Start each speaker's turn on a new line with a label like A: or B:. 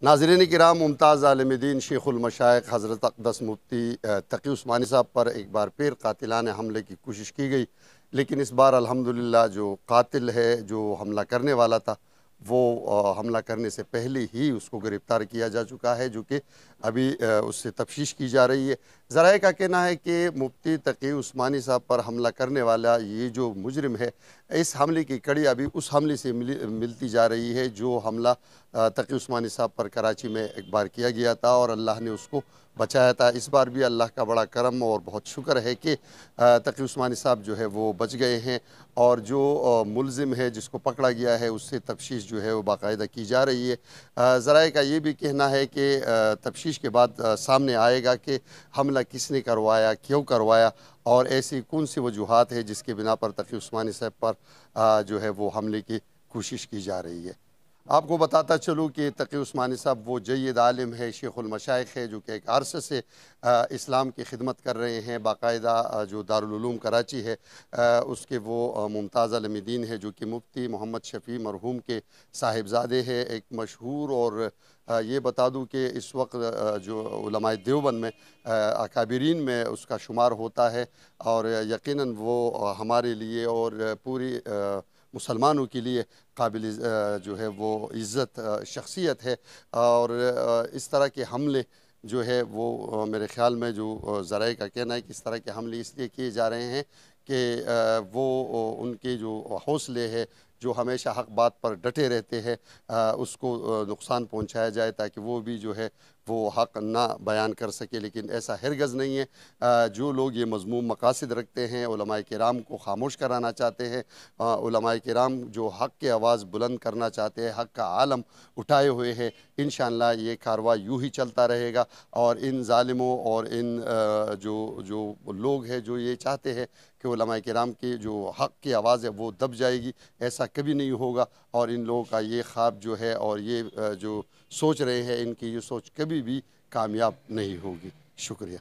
A: नाज़रीन किराम, मुमताज़ आलिम दीन शेख उल मशाइख हज़रत अक़दस मुफ्ती तक़ी उस्मानी साहब पर एक बार फिर कातिलाने हमले की कोशिश की गई, लेकिन इस बार अल्हम्दुलिल्लाह जो कातिल है, जो हमला करने वाला था, वो हमला करने से पहले ही उसको गिरफ़्तार किया जा चुका है, जो कि अभी उससे तफ्तीश की जा रही है। ज़राए का कहना है कि मुफ्ती तक़ी उस्मानी साहब पर हमला करने वाला ये जो मुजरिम है, इस हमले की कड़ी अभी उस हमले से मिलती जा रही है जो हमला तक़ी उस्मानी साहब पर कराची में एक बार किया गया था और अल्लाह ने उसको बचाया था। इस बार भी अल्लाह का बड़ा करम और बहुत शुक्र है कि तक़ी उस्मानी साहब जो है वो बच गए हैं और जो मुलज़िम है जिसको पकड़ा गया है उससे तफ्तीश जो है वो बाकायदा की जा रही है। ज़राए का ये भी कहना है कि तफ्तीश के बाद सामने आएगा कि हमला किसने करवाया, क्यों करवाया और ऐसी कौन सी वजूहात है जिसके बिना पर तक़ी उस्मानी साहब पर जो है वो हमले की कोशिश की जा रही है। आपको बताता चलूँ कि तक़ी उस्मानी साहब वो जय्यद आलिम है, शेख उल मशाइख है, जो कि एक अरसे से इस्लाम की खिदमत कर रहे हैं। बाकायदा जो दारुल उलूम कराची है उसके वो मुमताज़ आलिम दीन है, जो कि मुफ्ती मोहम्मद शफ़ी मरहूम के साहिबज़ादे हैं। एक मशहूर और ये बता दूँ कि इस वक्त जो उलमाए देवबंद में अकाबिरीन में उसका शुमार होता है और यकीनन वो हमारे लिए और पूरी मुसलमानों के लिए काबिल जो है वो इज़्ज़त शख्सियत है। और इस तरह के हमले जो है वो मेरे ख़्याल में जो ज़राए का कहना है कि इस तरह के हमले इसलिए किए जा रहे हैं कि वो उनके जो हौसले है, जो हमेशा हक़ बात पर डटे रहते हैं, उसको नुकसान पहुंचाया जाए ताकि वो भी जो है वो हक़ ना बयान कर सके। लेकिन ऐसा हरगिज़ नहीं है। जो लोग ये मज़मूम मकासद रखते हैं, उलमाए किराम को ख़ामोश कराना चाहते हैं, उलमाए किराम जो हक़ की आवाज़ बुलंद करना चाहते हैं, हक़ का आलम उठाए हुए हैं, इंशाअल्लाह ये कारवा यूँ ही चलता रहेगा। और इन ज़ालिमों और इन जो जो लोग हैं जो ये चाहते हैं कि उलमाए किराम की जो हक़ की आवाज़ है वो दब जाएगी, ऐसा कभी नहीं होगा। और इन लोगों का ये ख्वाब जो है और ये जो सोच रहे हैं, इनकी ये सोच कभी भी कामयाब नहीं होगी। शुक्रिया।